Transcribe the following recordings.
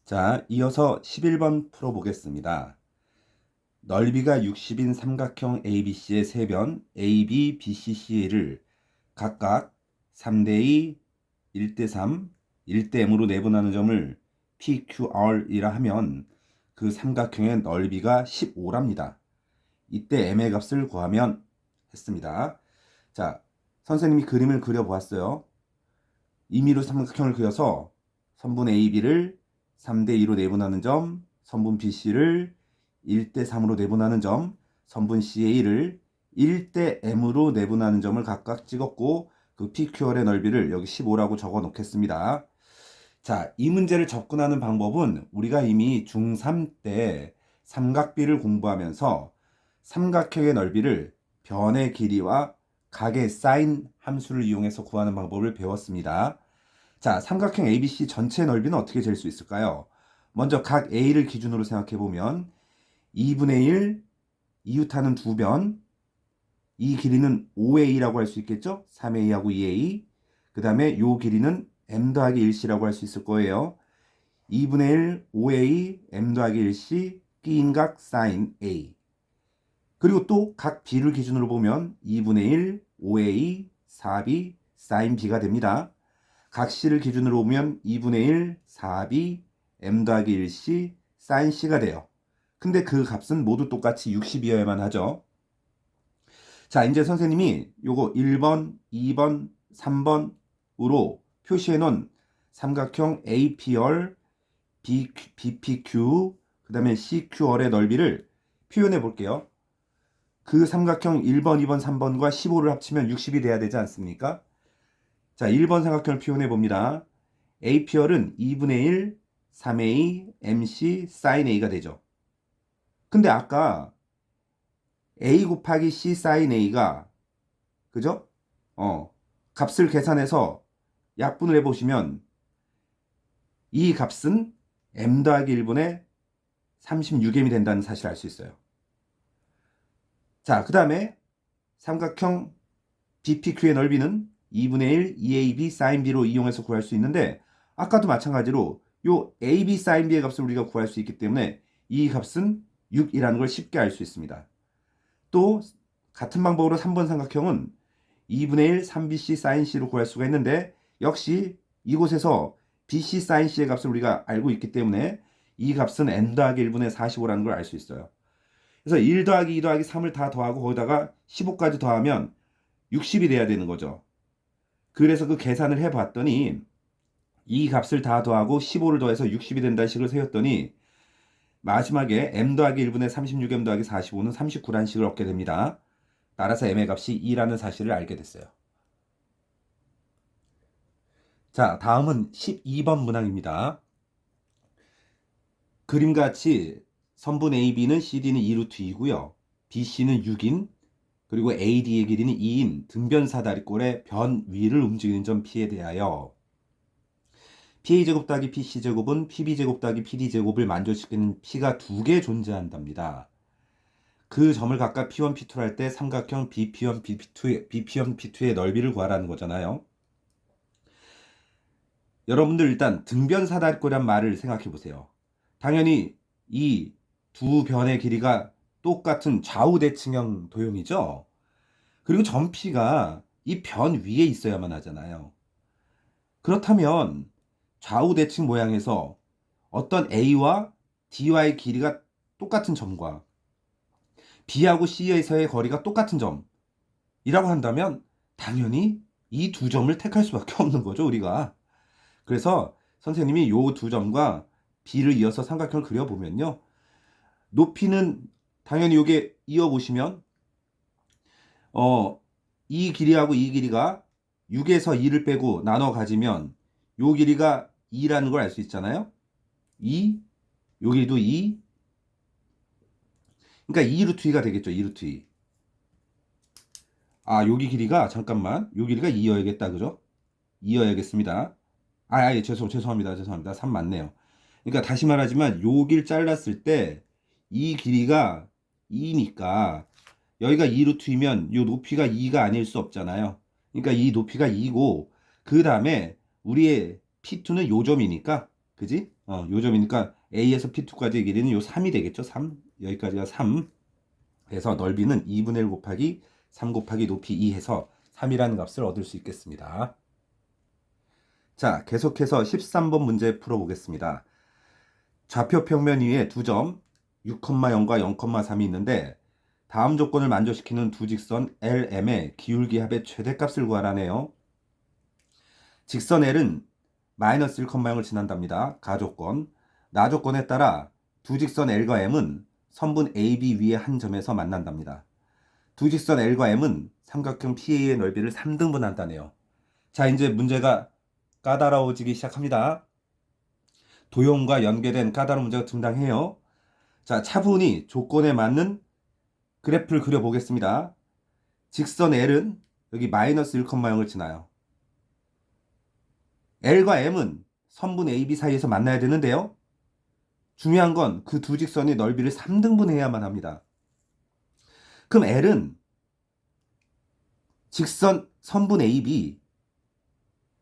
자, 이어서 11번 풀어보겠습니다. 넓이가 60인 삼각형 ABC의 세변 AB, BC, CA를 각각 3대2, 1대3, 1대 M으로 내분하는 점을 PQR이라 하면 그 삼각형의 넓이가 15랍니다. 이때 M의 값을 구하면 했습니다. 자, 선생님이 그림을 그려보았어요. 임의로 삼각형을 그려서 선분 AB를 3대2로 내분하는 점, 선분 BC를 1대3으로 내분하는 점, 선분 CA를 1대 M으로 내분하는 점을 각각 찍었고 그 PQR의 넓이를 여기 15라고 적어 놓겠습니다. 자, 이 문제를 접근하는 방법은 우리가 이미 중3 때 삼각비를 공부하면서 삼각형의 넓이를 변의 길이와 각의 사인 함수를 이용해서 구하는 방법을 배웠습니다. 자, 삼각형 ABC 전체 넓이는 어떻게 잴 수 있을까요? 먼저 각 A를 기준으로 생각해보면 2분의 1 이웃하는 두 변, 이 길이는 5A라고 할 수 있겠죠? 3A하고 2A. 그 다음에 이 길이는 M 더하기 1C라고 할 수 있을 거예요. 2분의 1 5A M 더하기 1C B인각 사인 A. 그리고 또 각 B를 기준으로 보면 2분의 1 5A 4B 사인 B가 됩니다. 각 C를 기준으로 보면 2분의 1 4B M 더하기 1C 사인 C가 돼요. 근데 그 값은 모두 똑같이 60이어야만 하죠. 자, 이제 선생님이 요거 1번, 2번, 3번으로 표시해 놓은 삼각형 APR, BPQ, 그 다음에 CQR의 넓이를 표현해 볼게요. 그 삼각형 1번, 2번, 3번과 15를 합치면 60이 돼야 되지 않습니까? 자, 1번 삼각형을 표현해 봅니다. APR은 2분의 1, 3A, MC, sin A가 되죠. 근데 아까 A 곱하기 C sin A가 그죠? 값을 계산해서 약분을 해보시면 이 값은 M 더하기 1분의 36M이 된다는 사실을 알 수 있어요. 자, 그 다음에 삼각형 BPQ의 넓이는 2분의 1 2AB sin B로 이용해서 구할 수 있는데 아까도 마찬가지로 요 AB sin B의 값을 우리가 구할 수 있기 때문에 이 값은 6이라는 걸 쉽게 알 수 있습니다. 또 같은 방법으로 3번 삼각형은 2분의 1 3BC sin C로 구할 수가 있는데 역시 이곳에서 BC sin C의 값을 우리가 알고 있기 때문에 이 값은 n 더하기 1분의 45라는 걸 알 수 있어요. 그래서 1 더하기 2 더하기 3을 다 더하고 거기다가 15까지 더하면 60이 돼야 되는 거죠. 그래서 그 계산을 해봤더니 이 값을 다 더하고 15를 더해서 60이 된다는 식을 세웠더니 마지막에 m 더하기 1분의 36m 더하기 45는 39라는 식을 얻게 됩니다. 따라서 m의 값이 2라는 사실을 알게 됐어요. 자, 다음은 12번 문항입니다. 그림과 같이 선분 AB는 CD는 2루트 2고요. BC는 6인, 그리고 AD의 길이는 2인 등변 사다리꼴의 변 위를 움직이는 점 P에 대하여 PA제곱 더하기 PC제곱은 PB제곱 더하기 PD제곱을 만족시키는 P가 두 개 존재한답니다. 그 점을 각각 P1, P2를 할 때 삼각형 BP1, BP2, P2의 넓이를 구하라는 거잖아요. 여러분들 일단 등변 사다리꼴이란 말을 생각해 보세요. 당연히 이 두 변의 길이가 똑같은 좌우대칭형 도형이죠. 그리고 점 P가 이 변 위에 있어야만 하잖아요. 그렇다면 좌우대칭 모양에서 어떤 A와 D와의 길이가 똑같은 점과 B하고 C에서의 거리가 똑같은 점이라고 한다면 당연히 이 두 점을 택할 수밖에 없는 거죠, 우리가. 그래서 선생님이 이 두 점과 B를 이어서 삼각형을 그려보면요. 높이는 당연히 이게 이어보시면 이 길이하고 이 길이가 6에서 2를 빼고 나눠 가지면 요 길이가 2라는 걸 알 수 있잖아요. 2, 요 길이도 2. 그러니까 2루트 2가 되겠죠. 2루트 2. 아, 여기 길이가 잠깐만. 요 길이가 2여야겠다. 그죠? 2여야겠습니다. 예, 죄송합니다. 3 맞네요. 그러니까 다시 말하지만 요 길 잘랐을 때 이 길이가 2니까 여기가 2루트이면 요 높이가 2가 아닐 수 없잖아요. 그러니까 이 높이가 2고 그 다음에 우리의 P2는 요 점이니까 그지? 요점이니까 A에서 P2까지의 길이는 요 3이 되겠죠. 3. 여기까지가 3. 그래서 넓이는 2분의 1 곱하기 3 곱하기 높이 2 해서 3이라는 값을 얻을 수 있겠습니다. 자, 계속해서 13번 문제 풀어보겠습니다. 좌표 평면 위에 두 점 6,0과 0,3이 있는데 다음 조건을 만족시키는 두 직선 LM의 기울기 합의 최대값을 구하라네요. 직선 L은 마이너스 1,0을 지난답니다. 가조건. 나조건에 따라 두 직선 L과 M은 선분 AB 위의 한 점에서 만난답니다. 두 직선 L과 M은 삼각형 PA의 넓이를 3등분한다네요. 자, 이제 문제가 까다로워지기 시작합니다. 도형과 연계된 까다로운 문제가 등장해요. 자, 차분히 조건에 맞는 그래프를 그려보겠습니다. 직선 L은 여기 마이너스 1,0을 지나요. L과 M은 선분 AB 사이에서 만나야 되는데요. 중요한 건 그 두 직선의 넓이를 3등분해야만 합니다. 그럼 L은 직선 선분 AB를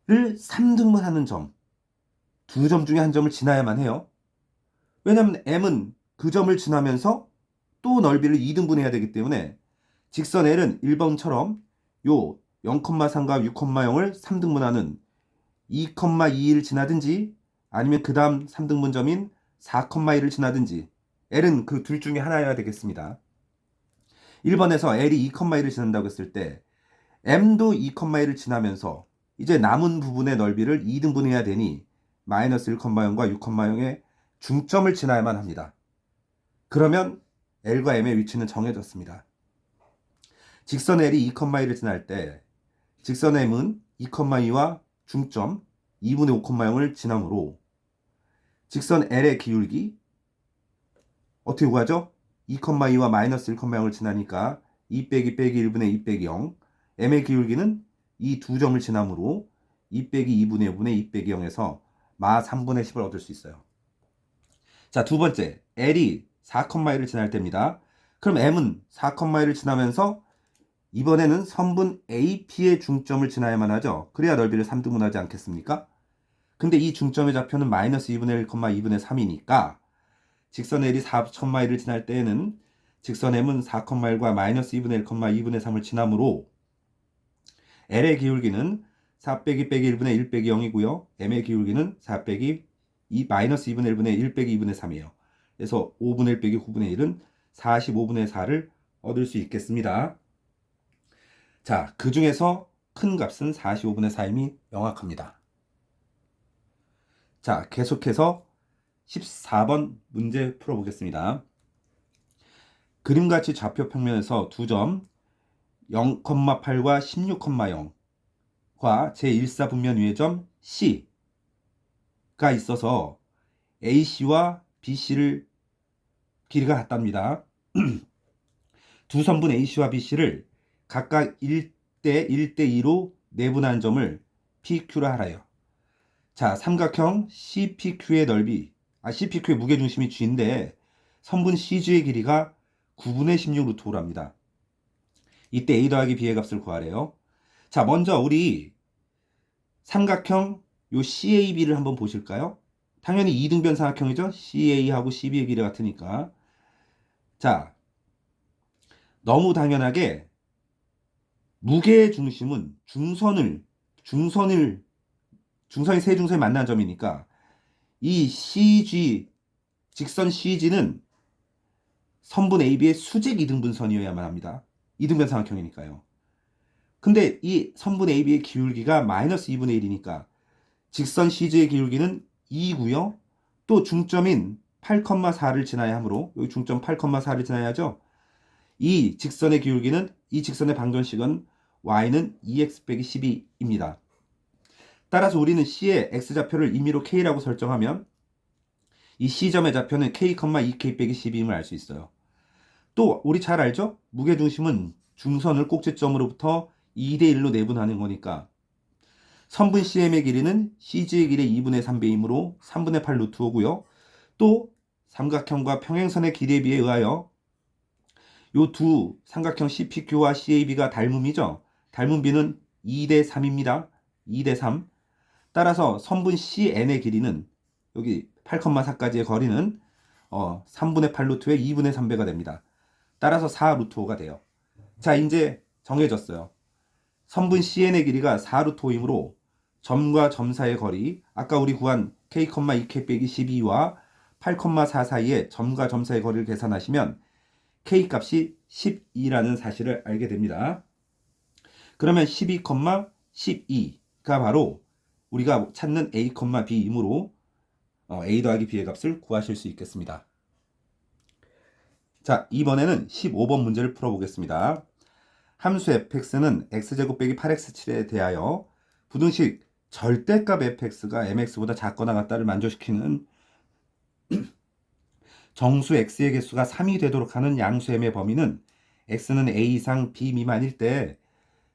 3등분하는 점, 두 점 중에 한 점을 지나야만 해요. 왜냐하면 M은 그 점을 지나면서 또 넓이를 2등분해야 되기 때문에 직선 L은 1번처럼 요 0,3과 6,0을 3등분하는 2,2를 지나든지 아니면 그 다음 3등분점인 4,1을 지나든지 L은 그 둘 중에 하나여야 되겠습니다. 1번에서 L이 2,1을 지난다고 했을 때 M도 2,1을 지나면서 이제 남은 부분의 넓이를 2등분해야 되니 마이너스 1,0과 6,0의 중점을 지나야만 합니다. 그러면 L과 M의 위치는 정해졌습니다. 직선 L이 2,1을 지날 때 직선 M은 2,2와 중점 2분의 5,0을 지나므로 직선 L의 기울기 어떻게 구하죠? 2,2와 마이너스 1,0을 지나니까 2 빼기 1분의 2 빼기 0. M의 기울기는 이 두 점을 지나므로 2 빼기 2분의 5분의 2 빼기 0에서 마 3분의 10을 얻을 수 있어요. 자, 두 번째 L이 4,1을 지날 때입니다. 그럼 M은 4,1을 지나면서 이번에는 선분 AP의 중점을 지나야만 하죠. 그래야 넓이를 3등분하지 않겠습니까? 근데 이 중점의 좌표는 마이너스 2분의 1, 2분의 3이니까 직선 L이 4,1을 지날 때에는 직선 M은 4,1과 마이너스 2분의 1, 2분의 3을 지나므로 L의 기울기는 4 빼기 1분의 1 빼기 0이고요. M의 기울기는 4 빼기 마이너스 2분의 1분의 1 빼기 2분의 3이에요. 그래서 5분의 1 빼기 9분의 1은 45분의 4를 얻을 수 있겠습니다. 자, 그 중에서 큰 값은 45분의 4임이 명확합니다. 자, 계속해서 14번 문제 풀어보겠습니다. 그림같이 좌표 평면에서 두 점 0,8과 16,0과 제1사분면 위의 점 C가 있어서 AC와 BC를 길이가 같답니다. 두 선분 AC와 BC를 각각 1대 1대 2로 내분한 점을 PQ라 하라요. 자, 삼각형 CPQ의 넓이, CPQ의 무게중심이 G인데 선분 CG의 길이가 9분의 16 루트 5랍니다. 이때 A 더하기 B의 값을 구하래요. 자, 먼저 우리 삼각형 요 CAB를 한번 보실까요? 당연히 이등변 삼각형이죠. CA하고 CB의 길이 같으니까. 자, 너무 당연하게 무게의 중심은 중선이 세 중선이 만난 점이니까 이 CG, 직선 CG는 선분 AB의 수직 이등분선이어야만 합니다. 이등변 삼각형이니까요. 근데 이 선분 AB의 기울기가 마이너스 2분의 1이니까 직선 CG의 기울기는 2고요. 또 중점인 8,4를 지나야 하므로 여기 중점 8,4를 지나야죠. 이 직선의 기울기는 이 직선의 방정식은 y는 2x 빼기 12입니다. 따라서 우리는 C의 x좌표를 임의로 k라고 설정하면 이 C점의 좌표는 k, 2k 빼기 12임을 알 수 있어요. 또 우리 잘 알죠? 무게중심은 중선을 꼭지점으로부터 2대 1로 내분하는 거니까 선분 CM의 길이는 CG의 길이의 2분의 3배이므로 3분의 8 루트 5고요. 또 삼각형과 평행선의 길이에 비해 의하여 요 두 삼각형 CPQ와 CAB가 닮음이죠. 닮은 비는 2대 3입니다. 2대 3. 따라서 선분 CN의 길이는 여기 8,4까지의 거리는 3분의 8 루트의 2분의 3배가 됩니다. 따라서 4 루트 5가 돼요. 자, 이제 정해졌어요. 선분 CN의 길이가 4 루트 5이므로 점과 점 사이의 거리, 아까 우리 구한 K,2K 빼기 12와 8,4 사이의 점과 점 사이의 거리를 계산하시면 K 값이 12라는 사실을 알게 됩니다. 그러면 12,12가 바로 우리가 찾는 A, B이므로 A 더하기 B의 값을 구하실 수 있겠습니다. 자, 이번에는 15번 문제를 풀어보겠습니다. 함수 fx는 x제곱 빼기 8x7에 대하여 부등식 절대값 fx가 mx보다 작거나 같다를 만족시키는 정수 x의 개수가 3이 되도록 하는 양수 m의 범위는 x는 a 이상 b 미만일 때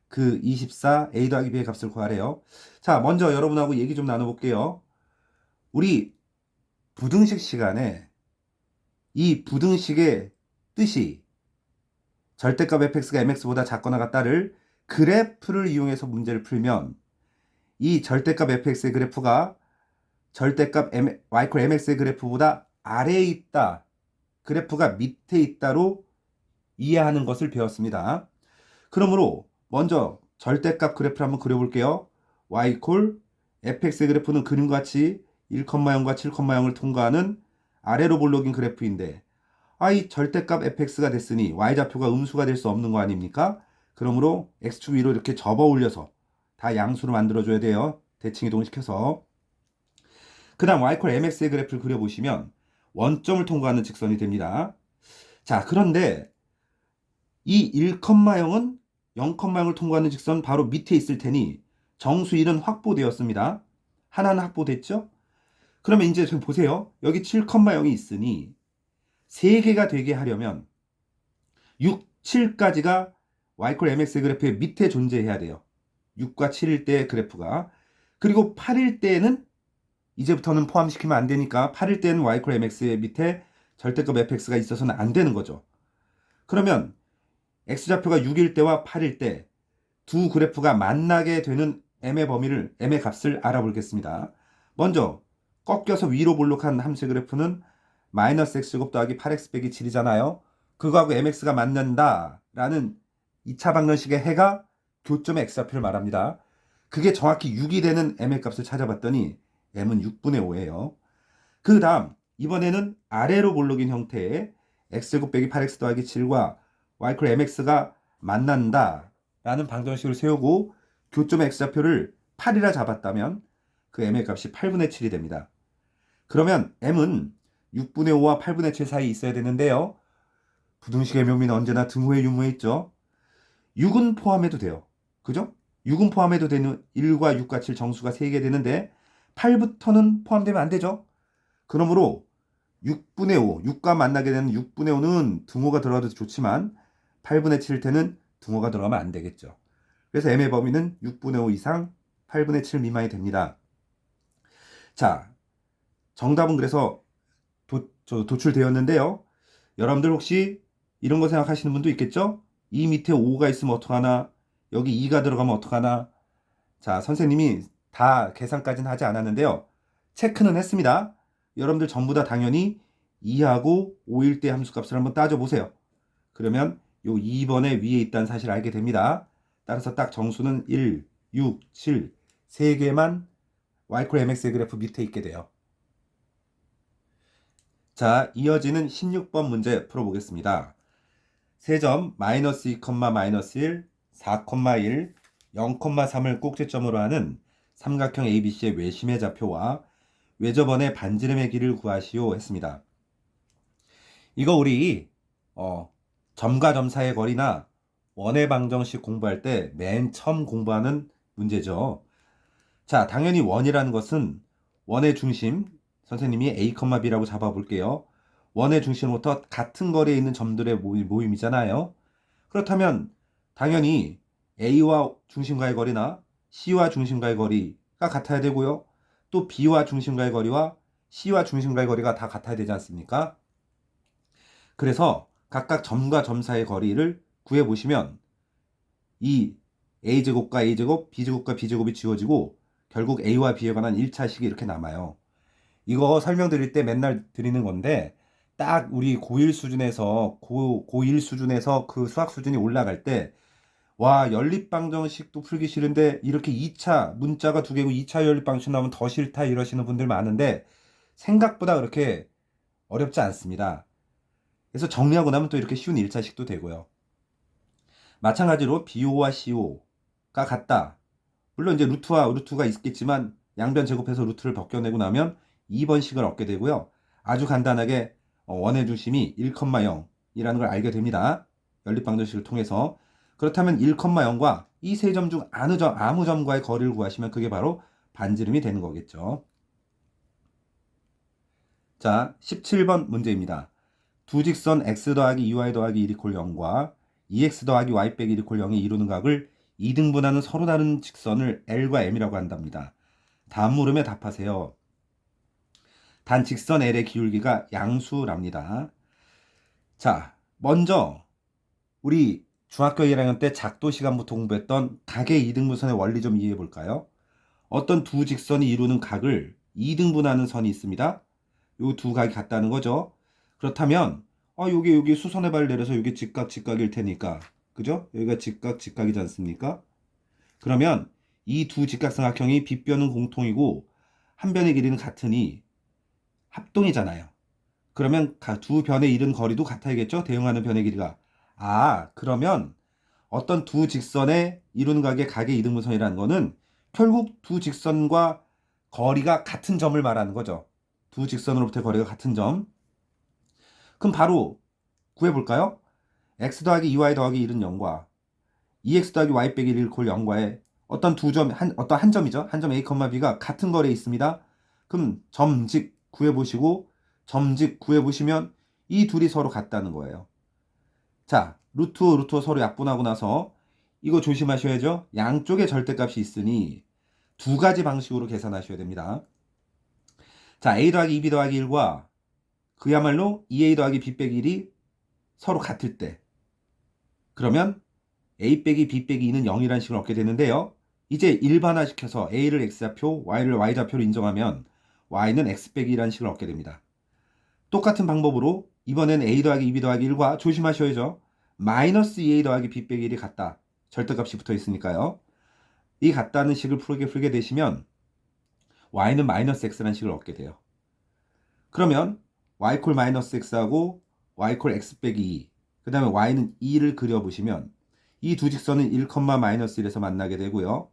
그 24 a 더하기 b의 값을 구하래요. 자, 먼저 여러분하고 얘기 좀 나눠볼게요. 우리 부등식 시간에 이 부등식의 뜻이 절대값 fx가 mx보다 작거나 같다를 그래프를 이용해서 문제를 풀면 이 절대값 fx의 그래프가 절대값 y=mx의 그래프보다 아래에 있다, 그래프가 밑에 있다로 이해하는 것을 배웠습니다. 그러므로 먼저 절대값 그래프를 한번 그려볼게요. y=fx의 그래프는 그림과 같이 1,0과 7,0을 통과하는 아래로 볼록인 그래프인데 이 절대값 fx가 됐으니 y좌표가 음수가 될 수 없는 거 아닙니까? 그러므로 x축 위로 이렇게 접어 올려서 다 양수로 만들어줘야 돼요. 대칭 이동시켜서. 그 다음 y=mx의 그래프를 그려보시면 원점을 통과하는 직선이 됩니다. 자, 그런데 이 1,0은 0,0을 통과하는 직선 바로 밑에 있을 테니 정수 1은 확보되었습니다. 하나는 확보됐죠? 그러면 이제 좀 보세요. 여기 7,0이 있으니 3개가 되게 하려면 6, 7까지가 y=mx의 그래프의 밑에 존재해야 돼요. 6과 7일 때 그래프가. 그리고 8일 때는 이제부터는 포함시키면 안 되니까 8일 때는 y=mx의 밑에 절대값 fx가 있어서는 안 되는 거죠. 그러면 x좌표가 6일 때와 8일 때 두 그래프가 만나게 되는 m의 범위를, m의 값을 알아보겠습니다. 먼저 꺾여서 위로 볼록한 함수의 그래프는 마이너스 x제곱 더하기 8x 빼기 7이잖아요. 그거하고 mx가 만난다 라는 2차 방정식의 해가 교점의 x좌표를 말합니다. 그게 정확히 6이 되는 m의 값을 찾아봤더니 m은 6분의 5예요. 그 다음 이번에는 아래로 볼록인 형태의 x제곱 빼기 8x 더하기 7과 y=mx가 만난다 라는 방정식을 세우고 교점의 x좌표를 8이라 잡았다면 그 m의 값이 8분의 7이 됩니다. 그러면 m은 6분의 5와 8분의 7 사이에 있어야 되는데요. 부등식의 묘미는 언제나 등호의 유무에 있죠. 6은 포함해도 돼요. 그죠? 6은 포함해도 되는 1과 6과 7 정수가 3개 되는데 8부터는 포함되면 안 되죠. 그러므로 6분의 5, 6과 만나게 되는 6분의 5는 등호가 들어가도 좋지만 8분의 7일 때는 등호가 들어가면 안 되겠죠. 그래서 m의 범위는 6분의 5 이상 8분의 7 미만이 됩니다. 자, 정답은 그래서 도출되었는데요. 여러분들 혹시 이런 거 생각하시는 분도 있겠죠? 이 밑에 5가 있으면 어떡하나? 여기 2가 들어가면 어떡하나? 자, 선생님이 다 계산까지는 하지 않았는데요. 체크는 했습니다. 여러분들 전부 다 당연히 2하고 5일 때 함수값을 한번 따져보세요. 그러면 요 2번에 위에 있다는 사실을 알게 됩니다. 따라서 딱 정수는 1, 6, 7, 3개만 y=mx의 그래프 밑에 있게 돼요. 자, 이어지는 16번 문제 풀어보겠습니다. 세점 마이너스 2, 마이너스 1, 4,1, 0,3을 꼭지점으로 하는 삼각형 ABC의 외심의 좌표와 외접원의 반지름의 길이를 구하시오 했습니다. 이거 우리 점과 점 사이의 거리나 원의 방정식 공부할 때 맨 처음 공부하는 문제죠. 자, 당연히 원이라는 것은 원의 중심, 선생님이 A, B라고 잡아볼게요. 원의 중심부터 같은 거리에 있는 점들의 모임이잖아요. 그렇다면 당연히 A와 중심과의 거리나 C와 중심과의 거리가 같아야 되고요. 또 B와 중심과의 거리와 C와 중심과의 거리가 다 같아야 되지 않습니까? 그래서 각각 점과 점 사이의 거리를 구해보시면 이 A제곱과 A제곱, B제곱과 B제곱이 지워지고 결국 A와 B에 관한 1차식이 이렇게 남아요. 이거 설명드릴 때 맨날 드리는 건데 딱 우리 고1 수준에서 고1 수준에서 그 수학 수준이 올라갈 때 와, 연립방정식도 풀기 싫은데 이렇게 2차 문자가 두 개고 2차 연립방정식 나오면 더 싫다 이러시는 분들 많은데 생각보다 그렇게 어렵지 않습니다. 그래서 정리하고 나면 또 이렇게 쉬운 1차식도 되고요. 마찬가지로 BO와 CO가 같다. 물론 이제 루트와 루트가 있겠지만 양변 제곱해서 루트를 벗겨내고 나면 2번식을 얻게 되고요. 아주 간단하게 원의 중심이 1,0이라는 걸 알게 됩니다. 연립방정식을 통해서. 그렇다면 1,0과 이 세 점 중 아무 점과의 거리를 구하시면 그게 바로 반지름이 되는 거겠죠. 자, 17번 문제입니다. 두 직선 x 더하기 2y 더하기 1 이퀄 0과 2x 더하기 y 빼기 1 이퀄 0이 이루는 각을 2등분하는 서로 다른 직선을 L과 M이라고 한답니다. 다음 물음에 답하세요. 단 직선 L의 기울기가 양수랍니다. 자, 먼저 우리 중학교 1학년 때 작도 시간부터 공부했던 각의 2등분선의 원리 좀 이해해 볼까요? 어떤 두 직선이 이루는 각을 2등분하는 선이 있습니다. 요 두 각이 같다는 거죠. 그렇다면 여기 수선의 발을 내려서 여기 직각일 테니까 그죠? 여기가 직각이지 않습니까? 그러면 이 두 직각삼각형이 빗변은 공통이고 한 변의 길이는 같으니 합동이잖아요. 그러면 두 변의 이른 거리도 같아야겠죠? 대응하는 변의 길이가. 그러면 어떤 두 직선의 이루는 각의 이등분선이라는 거는 결국 두 직선과 거리가 같은 점을 말하는 거죠. 두 직선으로부터의 거리가 같은 점. 그럼 바로 구해볼까요? x 더하기 2y 더하기 1은 0과 2x 더하기 y 빼기 1 이퀄 0과의 어떤 어떤 한 점이죠. 한 점 a, b가 같은 거리에 있습니다. 그럼 점직 구해보시고 점직 구해보시면 이 둘이 서로 같다는 거예요. 자, 루트 서로 약분하고 나서 이거 조심하셔야죠. 양쪽에 절대값이 있으니 두 가지 방식으로 계산하셔야 됩니다. 자, a 더하기 2b 더하기 1과 그야말로 2a 더하기 b 빼기 1이 서로 같을 때 그러면 a 빼기 b 빼기 2는 0이라는 식을 얻게 되는데요. 이제 일반화시켜서 a를 x좌표, y를 y좌표로 인정하면 y는 x 빼기 2라는 식을 얻게 됩니다. 똑같은 방법으로 이번에는 a 더하기 2b 더하기 1과 조심하셔야죠. 마이너스 2a 더하기 b 빼기 1이 같다. 절대값이 붙어 있으니까요. 이 같다는 식을 풀게 되시면 y는 마이너스 x라는 식을 얻게 돼요. 그러면 y 콜 마이너스 x하고 y 콜 x 빼기 2, 그 다음에 y는 2를 그려보시면 이 두 직선은 1, 마이너스 1에서 만나게 되고요.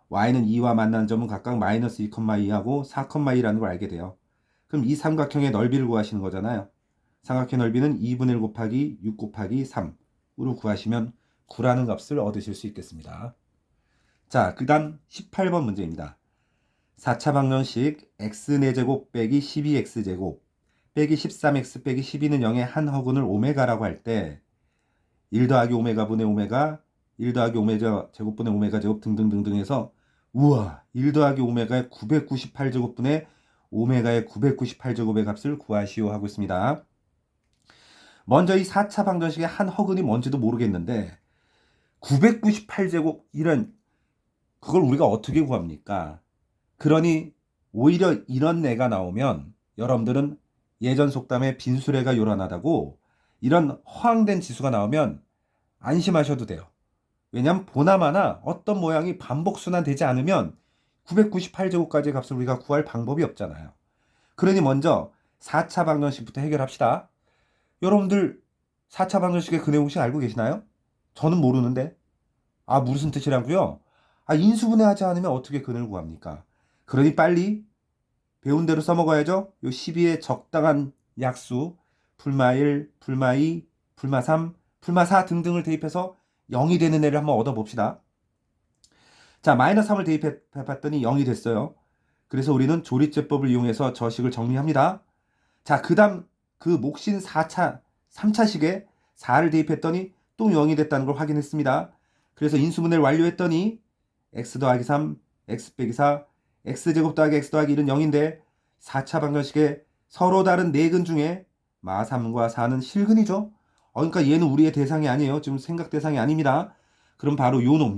y는 2와 만나는 점은 각각 마이너스 2,2하고 4,2라는 걸 알게 돼요. 그럼 이 삼각형의 넓이를 구하시는 거잖아요. 삼각형 넓이는 2분의 1 곱하기 6 곱하기 3으로 구하시면 9라는 값을 얻으실 수 있겠습니다. 자, 그 다음 18번 문제입니다. 4차 방정식 x4제곱 빼기 12x제곱 빼기 13x 빼기 12는 0의 한 허근을 오메가라고 할 때 1 더하기 오메가 분의 오메가 1 더하기 오메가 제곱분의 오메가 제곱 등등등등 해서 우와 1 더하기 오메가의 998제곱분의 오메가의 998제곱의 값을 구하시오 하고 있습니다. 먼저 이 4차 방정식의 한 허근이 뭔지도 모르겠는데 998제곱 이런 그걸 우리가 어떻게 구합니까? 그러니 오히려 이런 애가 나오면 여러분들은 예전 속담에 빈수레가 요란하다고 이런 허황된 지수가 나오면 안심하셔도 돼요. 왜냐하면 보나마나 어떤 모양이 반복순환 되지 않으면 998제곱까지의 값을 우리가 구할 방법이 없잖아요. 그러니 먼저 4차 방정식부터 해결합시다. 여러분들 4차 방정식의 근해 공식 알고 계시나요? 저는 모르는데. 무슨 뜻이라고요? 인수분해하지 않으면 어떻게 근을 구합니까? 그러니 빨리 배운 대로 써먹어야죠. 요 12의 적당한 약수 풀마 1, 풀마 2, 풀마 3, 풀마 4 등등을 대입해서 0이 되는 애를 한번 얻어봅시다. 자, 마이너스 3을 대입해봤더니 0이 됐어요. 그래서 우리는 조리제법을 이용해서 저식을 정리합니다. 자, 그 다음 그 몫인 3차식에 4를 대입했더니 또 0이 됐다는 걸 확인했습니다. 그래서 인수분해를 완료했더니 x 더하기 3, x 빼기 4, x제곱 더하기 x 더하기 1은 0인데 4차 방정식의 서로 다른 네 근 중에 마 3과 4는 실근이죠. 그러니까 얘는 우리의 대상이 아니에요. 지금 생각 대상이 아닙니다. 그럼 바로 요놈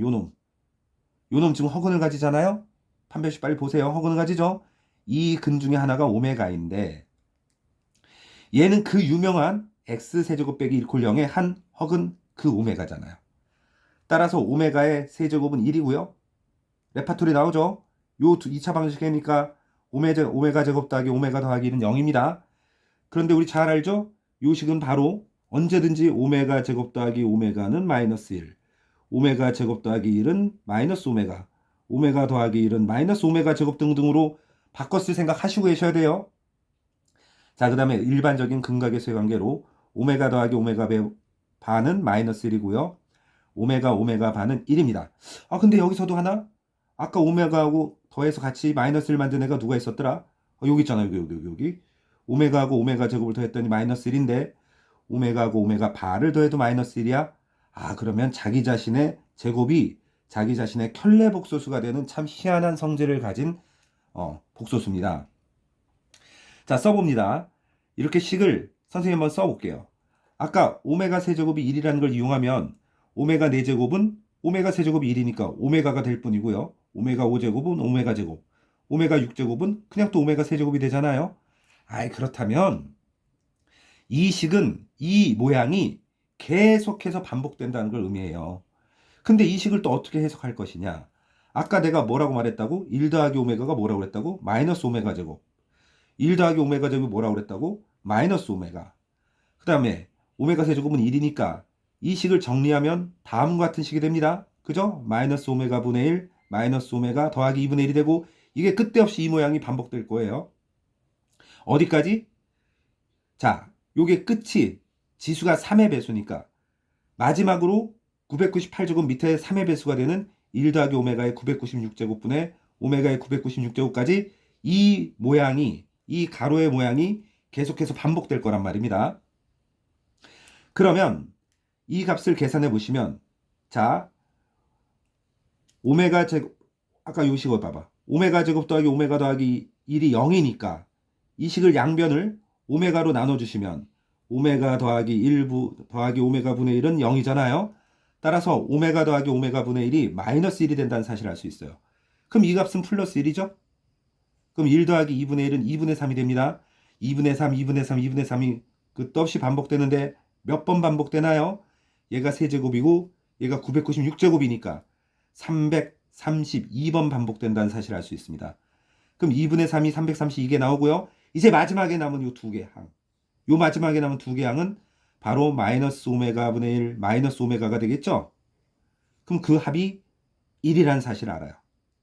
지금 허근을 가지잖아요. 판별식 빨리 보세요. 허근을 가지죠. 이 근 중에 하나가 오메가인데 얘는 그 유명한 x세제곱 빼기 1 콜 0의 한 헉은 그 오메가잖아요. 따라서 오메가의 세제곱은 1이고요. 레파토리 나오죠? 요 2차 방식이니까 오메가 제곱 더하기 오메가 더하기 1은 0입니다. 그런데 우리 잘 알죠? 요 식은 바로 언제든지 오메가 제곱 더하기 오메가는 마이너스 1, 오메가 제곱 더하기 1은 마이너스 오메가, 오메가 더하기 1은 마이너스 오메가 제곱 등등으로 바꿨을 생각 하시고 계셔야 돼요. 자, 그 다음에 일반적인 근각의 관계로 오메가 더하기 오메가 반은 마이너스 1이고요. 오메가 반은 1입니다. 아, 근데 여기서도 하나? 아까 오메가하고 더해서 같이 마이너스 1 만든 애가 누가 있었더라? 여기 있잖아요. 여기. 오메가하고 오메가 제곱을 더했더니 마이너스 1인데 오메가하고 오메가 반을 더해도 마이너스 1이야? 아, 그러면 자기 자신의 제곱이 자기 자신의 켤레 복소수가 되는 참 희한한 성질을 가진 복소수입니다. 자, 써봅니다. 이렇게 식을 선생님 한번 써볼게요. 아까 오메가 세제곱이 1이라는 걸 이용하면 오메가 4제곱은 오메가 세제곱이 1이니까 오메가가 될 뿐이고요. 오메가 5제곱은 오메가 제곱, 오메가 6제곱은 그냥 또 오메가 세제곱이 되잖아요. 아이, 그렇다면 이 식은 이 모양이 계속해서 반복된다는 걸 의미해요. 근데 이 식을 또 어떻게 해석할 것이냐? 아까 내가 뭐라고 말했다고? 1 더하기 오메가가 뭐라고 그랬다고? 마이너스 오메가 제곱. 1 더하기 오메가 제곱이 뭐라고 그랬다고? 마이너스 오메가. 그 다음에 오메가 세제곱은 1이니까 이 식을 정리하면 다음과 같은 식이 됩니다. 그죠? 마이너스 오메가 분의 1, 마이너스 오메가 더하기 2분의 1이 되고 이게 끝대 없이 이 모양이 반복될 거예요. 어디까지? 자, 요게 끝이 지수가 3의 배수니까 마지막으로 998제곱 밑에 3의 배수가 되는 1 더하기 오메가의 996제곱분의 오메가의 996제곱까지 이 모양이, 이 가로의 모양이 계속해서 반복될 거란 말입니다. 그러면 이 값을 계산해 보시면, 자, 오메가 제곱, 아까 요 식을 봐봐. 오메가 제곱 더하기 오메가 더하기 1이 0이니까 이 식을 양변을 오메가로 나눠주시면 오메가 더하기 1 더하기 오메가 분의 1은 0이잖아요. 따라서 오메가 더하기 오메가 분의 1이 마이너스 1이 된다는 사실을 알 수 있어요. 그럼 이 값은 플러스 1이죠? 그럼 1 더하기 2분의 1은 2분의 3이 됩니다. 2분의 3, 2분의 3, 2분의 3이 끝없이 반복되는데 몇 번 반복되나요? 얘가 세제곱이고 얘가 996제곱이니까 332번 반복된다는 사실을 알 수 있습니다. 그럼 2분의 3이 332개 나오고요. 이제 마지막에 남은 요 두 개 항. 요 마지막에 남은 두 개 항은 바로 마이너스 오메가 분의 1, 마이너스 오메가가 되겠죠? 그럼 그 합이 1이라는 사실을 알아요.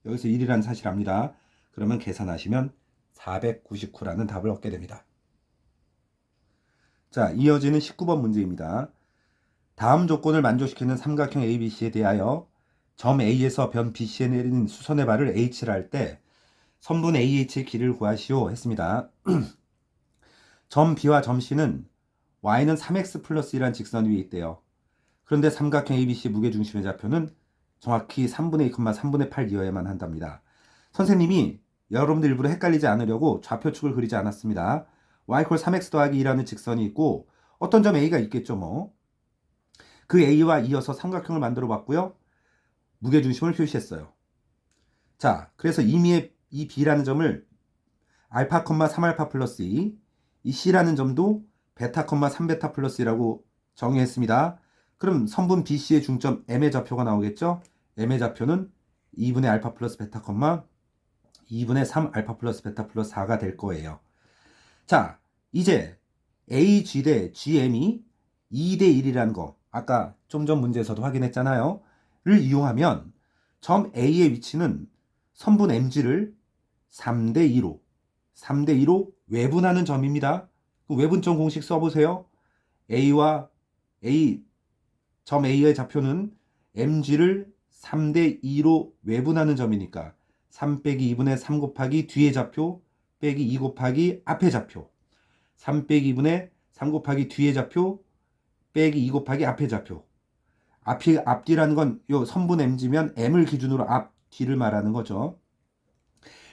여기서 1이라는 사실을 압니다. 그러면 계산하시면 499라는 답을 얻게 됩니다. 자, 이어지는 19번 문제입니다. 다음 조건을 만족시키는 삼각형 ABC에 대하여 점 A에서 변 BC에 내린 수선의 발을 H를 할 때 선분 AH의 길이를 구하시오 했습니다. 점 B와 점 C는 Y는 3x 플러스 1이라는 직선 위에 있대요. 그런데 삼각형 ABC 무게중심의 좌표는 정확히 3분의 2, 3분의 8이어야만 한답니다. 선생님이 여러분들 일부러 헷갈리지 않으려고 좌표축을 그리지 않았습니다. y = 3x 더하기 2라는 직선이 있고 어떤 점 A가 있겠죠 뭐. 그 A와 이어서 삼각형을 만들어 봤고요. 무게중심을 표시했어요. 자, 그래서 이미 이 B라는 점을 알파, 3알파 플러스 2, 이 C라는 점도 베타, 3베타 플러스 2라고 정의했습니다. 그럼 선분 BC의 중점 M의 좌표가 나오겠죠? M의 좌표는 2분의 알파 플러스 베타, 2분의 3 알파 플러스 베타 플러스 4가 될 거예요. 자, 이제 AG 대 GM이 2대 1이라는 거 아까 좀 전 문제에서도 확인했잖아요. 를 이용하면 점 A의 위치는 선분 MG를 3대 2로 외분하는 점입니다. 그 외분점 공식 써보세요. 점 A의 좌표는 MG를 3대 2로 외분하는 점이니까 3 빼기 2분의 3 곱하기 뒤의 좌표 빼기 2 곱하기 앞의 좌표 3 빼기 2분의 3 곱하기 뒤의 좌표 빼기 2 곱하기 앞의 좌표 앞뒤라는 건 요 선분 MG면 M을 기준으로 앞뒤를 말하는 거죠.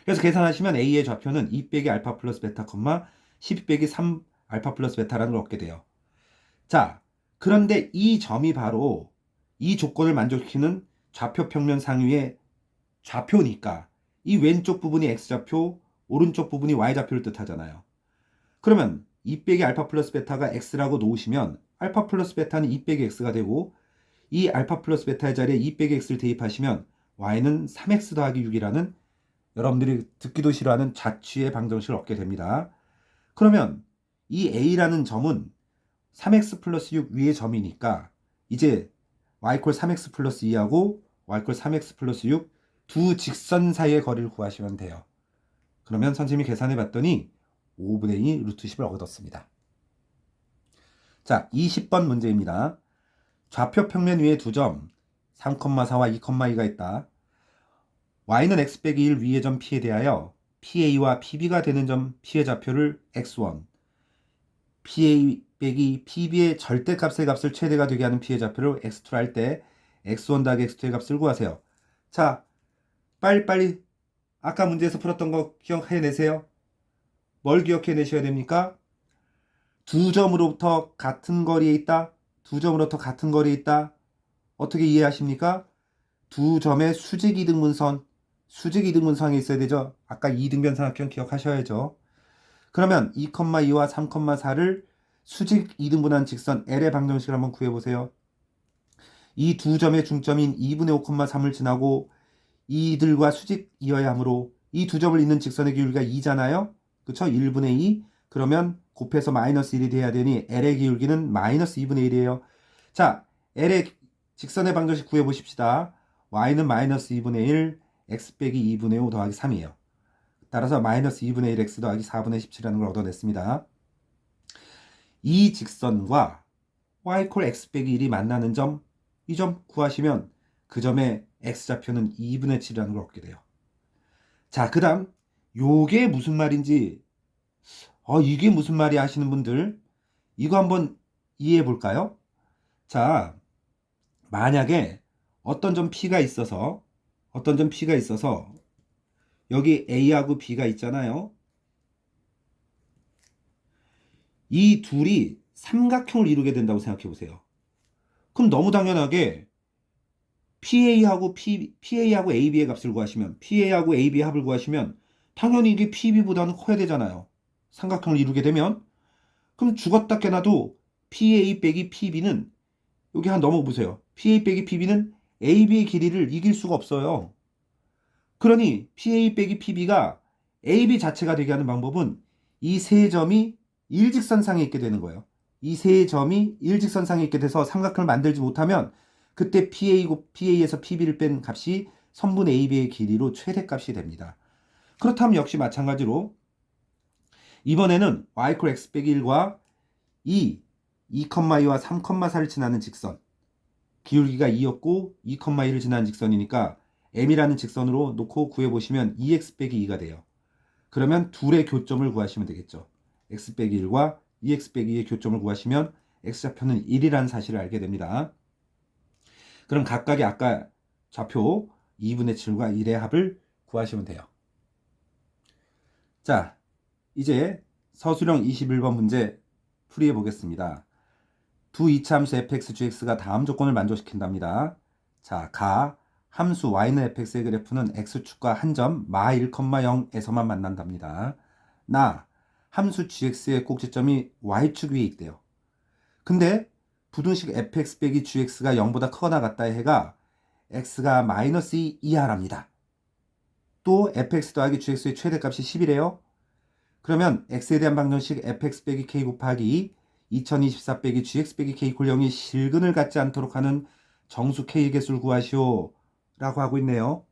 그래서 계산하시면 A의 좌표는 2 빼기 알파 플러스 베타, 12 빼기 3 알파 플러스 베타라는 걸 얻게 돼요. 자, 그런데 이 점이 바로 이 조건을 만족시키는 좌표 평면 상위의 좌표니까 이 왼쪽 부분이 X좌표, 오른쪽 부분이 y좌표를 뜻하잖아요. 그러면 2 빼기 알파 플러스 베타가 x라고 놓으시면 알파 플러스 베타는 2 빼기 x가 되고 이 알파 플러스 베타의 자리에 2 빼기 x를 대입하시면 y는 3x 더하기 6이라는 여러분들이 듣기도 싫어하는 자취의 방정식을 얻게 됩니다. 그러면 이 a라는 점은 3x 플러스 6 위의 점이니까 이제 y 콜 3x 플러스 2하고 y 콜 3x 플러스 6 두 직선 사이의 거리를 구하시면 돼요. 그러면 선생님이 계산해 봤더니 5분의 2 루트 10을 얻었습니다. 자, 20번 문제입니다. 좌표 평면 위에 두 점 3,4와 2,2가 있다. y는 x 빼기 1 위의 점 p에 대하여 pa와 pb가 되는 점 p의 좌표를 x1, pa 빼기 pb의 절대값의 값을 최대가 되게 하는 p의 좌표를 x2로 할 때 x1 더하기 x2의 값을 구하세요. 자, 빨리빨리 아까 문제에서 풀었던 거 기억해내세요. 뭘 기억해내셔야 됩니까? 두 점으로부터 같은 거리에 있다. 두 점으로부터 같은 거리에 있다. 어떻게 이해하십니까? 두 점의 수직 이등분선, 수직 이등분선이 있어야 되죠. 아까 이등변 삼각형 기억하셔야죠. 그러면 2,2와 3,4를 수직 이등분한 직선 L의 방정식을 한번 구해보세요. 이 두 점의 중점인 2분의 5,3을 지나고 이들과 수직이어야 하므로 이 두 점을 잇는 직선의 기울기가 2잖아요. 그쵸? 1분의 2. 그러면 곱해서 마이너스 1이 돼야 되니 L의 기울기는 마이너스 2분의 1이에요. 자, L의 직선의 방정식 구해보십시다. Y는 마이너스 2분의 1, X 빼기 2분의 5 더하기 3이에요. 따라서 마이너스 2분의 1 X 더하기 4분의 17이라는 걸 얻어냈습니다. 이 직선과 Y 콜 X 빼기 1이 만나는 점, 이 점 구하시면 그 점의 X좌표는 2분의 7이라는 걸 얻게 돼요. 자, 그 다음 요게 무슨 말인지 이게 무슨 말이 하시는 분들 이거 한번 이해해 볼까요? 자, 만약에 어떤 점 P가 있어서 여기 A하고 B가 있잖아요. 이 둘이 삼각형을 이루게 된다고 생각해 보세요. 그럼 너무 당연하게 PA하고 AB의 값을 구하시면 PA하고 AB의 합을 구하시면 당연히 이게 PB보다는 커야 되잖아요. 삼각형을 이루게 되면 그럼 죽었다 깨나도 PA 빼기 PB는 여기 한 넘어보세요. PA 빼기 PB는 AB의 길이를 이길 수가 없어요. 그러니 PA 빼기 PB가 AB 자체가 되게 하는 방법은 이 세 점이 일직선상에 있게 되는 거예요. 이 세 점이 일직선상에 있게 돼서 삼각형을 만들지 못하면 그때 PA에서 PB를 뺀 값이 선분 AB의 길이로 최대값이 됩니다. 그렇다면 역시 마찬가지로 이번에는 y 콜 x 빼기 1과 2,2와 3,4를 지나는 직선 기울기가 2였고 2,1을 지나는 직선이니까 m이라는 직선으로 놓고 구해보시면 2x 빼기 2가 돼요. 그러면 둘의 교점을 구하시면 되겠죠. x 빼기 1과 2x 빼기 2의 교점을 구하시면 x좌표는 1이라는 사실을 알게 됩니다. 그럼 각각의 아까 좌표 2분의 7과 1의 합을 구하시면 돼요. 자, 이제 서술형 21번 문제 풀이해 보겠습니다. 두 이차함수 fx, gx가 다음 조건을 만족시킨답니다. 자, 함수 y는 fx의 그래프는 x축과 한 점 마 1,0에서만 만난답니다. 함수 gx의 꼭지점이 y축 위에 있대요. 근데 부등식 fx 빼기 gx가 0보다 크거나 같다의 해가 x가 마이너스 2 이하랍니다. 또 fx 더하기 gx의 최대값이 10이래요. 그러면 x에 대한 방정식 fx 빼기 k 곱하기 2024 빼기 gx 빼기 k 콜 0이 실근을 갖지 않도록 하는 정수 k의 개수를 구하시오 라고 하고 있네요.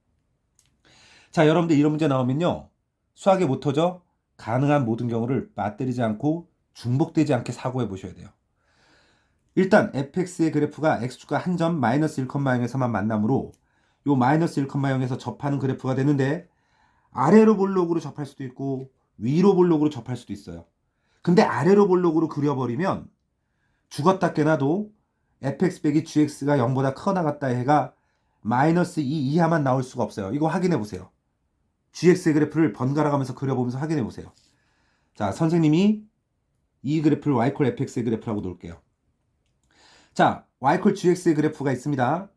자, 여러분들 이런 문제 나오면요, 수학의 모토죠. 가능한 모든 경우를 맞들이지 않고 중복되지 않게 사고해 보셔야 돼요. 일단 fx의 그래프가 x축과 한 점 마이너스 1,0에서만 만나므로 요 마이너스 1,0에서 접하는 그래프가 되는데 아래로 볼록으로 접할 수도 있고 위로 볼록으로 접할 수도 있어요. 근데 아래로 볼록으로 그려버리면 죽었다 깨나도 fx 빼기 gx가 0보다 크거나 같다 해가 마이너스 2 이하만 나올 수가 없어요. 이거 확인해 보세요. gx의 그래프를 번갈아 가면서 그려보면서 확인해 보세요. 자, 선생님이 이 그래프를 y콜 fx의 그래프라고 놓을게요. 자, y콜 gx의 그래프가 있습니다.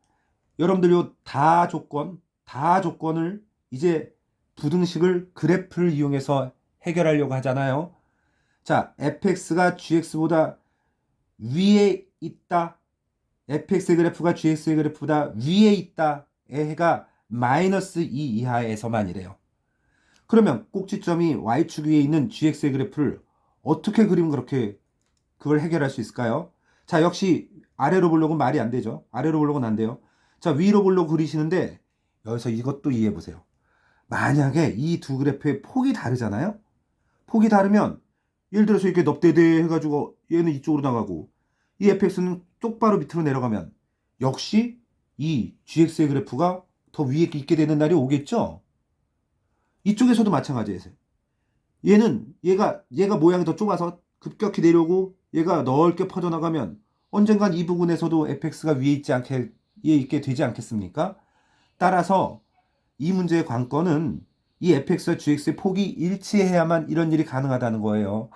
여러분들 요 다 조건을 이제 부등식을 그래프를 이용해서 해결하려고 하잖아요. 자, fx가 gx보다 위에 있다. fx의 그래프가 gx의 그래프보다 위에 있다. 의 해가 마이너스 2 이하에서만이래요. 그러면 꼭지점이 y축 위에 있는 gx의 그래프를 어떻게 그리면 그렇게 그걸 해결할 수 있을까요? 자, 역시 아래로 보려고 말이 안 되죠. 아래로 보려고는 안 돼요. 자, 위로 보려고 그리시는데 여기서 이것도 이해해 보세요. 만약에 이 두 그래프의 폭이 다르잖아요. 폭이 다르면 예를 들어서 이렇게 넙대대 해가지고 얘는 이쪽으로 나가고 이 fx는 똑바로 밑으로 내려가면 역시 이 gx의 그래프가 더 위에 있게 되는 날이 오겠죠. 이쪽에서도 마찬가지예요. 얘가 모양이 더 좁아서 급격히 내려오고 얘가 넓게 퍼져나가면 언젠간 이 부분에서도 fx가 위에 있게 되지 않겠습니까? 따라서 이 문제의 관건은 이 fx와 gx의 폭이 일치해야만 이런 일이 가능하다는 거예요.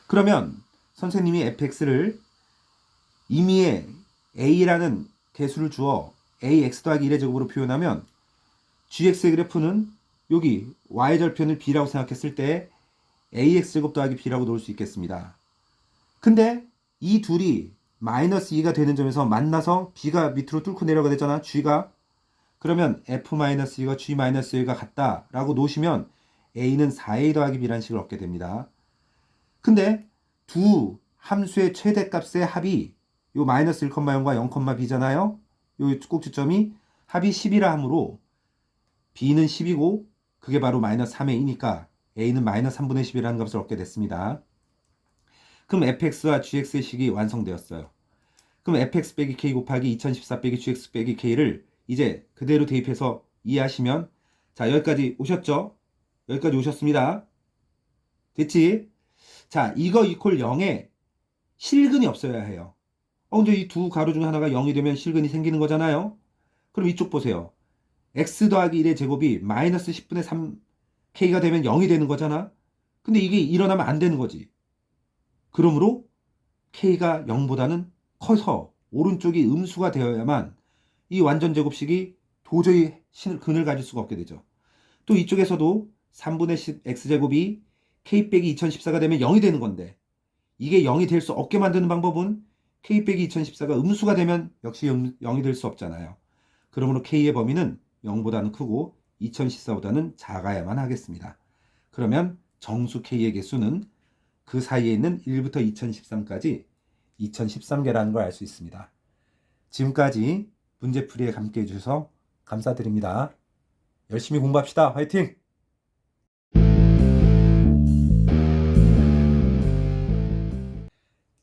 그러면 선생님이 fx를 임의의 a라는 개수를 주어 ax 더하기 1의 제곱으로 표현하면 gx의 그래프는 여기 y절편을 b라고 생각했을 때 ax제곱 더하기 b라고 놓을 수 있겠습니다. 근데 이 둘이 마이너스 2가 되는 점에서 만나서 b가 밑으로 뚫고 내려가야 되잖아. g가. 그러면 f-2가 g-2가 같다라고 놓으시면 a는 4a 더하기 b라는 식을 얻게 됩니다. 근데 두 함수의 최대값의 합이 요 마이너스 1,0과 0,b잖아요. 요 꼭지점이 합이 10이라 하므로 b는 10이고 그게 바로 마이너스 3의 2니까 a는 마이너스 3분의 10이라는 값을 얻게 됐습니다. 그럼 fx와 gx의 식이 완성되었어요. 그럼 fx 빼기 k 곱하기 2014 빼기 gx 빼기 k를 이제 그대로 대입해서 이해하시면 자, 여기까지 오셨죠? 여기까지 오셨습니다. 됐지? 자, 이거 이퀄 0에 실근이 없어야 해요. 근데 이 두 가로 중 하나가 0이 되면 실근이 생기는 거잖아요. 그럼 이쪽 보세요. x 더하기 1의 제곱이 마이너스 10분의 3k가 되면 0이 되는 거잖아. 근데 이게 일어나면 안 되는 거지. 그러므로 k가 0보다는 커서 오른쪽이 음수가 되어야만 이 완전 제곱식이 도저히 근을 가질 수가 없게 되죠. 또 이쪽에서도 3분의 10 x제곱이 k 빼기 2014가 되면 0이 되는 건데 이게 0이 될 수 없게 만드는 방법은 k 빼기 2014가 음수가 되면 역시 0이 될 수 없잖아요. 그러므로 k의 범위는 0보다는 크고 2014보다는 작아야만 하겠습니다. 그러면 정수 k의 개수는 그 사이에 있는 1부터 2013까지 2013개라는 걸 알 수 있습니다. 지금까지 문제풀이에 함께 해주셔서 감사드립니다. 열심히 공부합시다. 화이팅!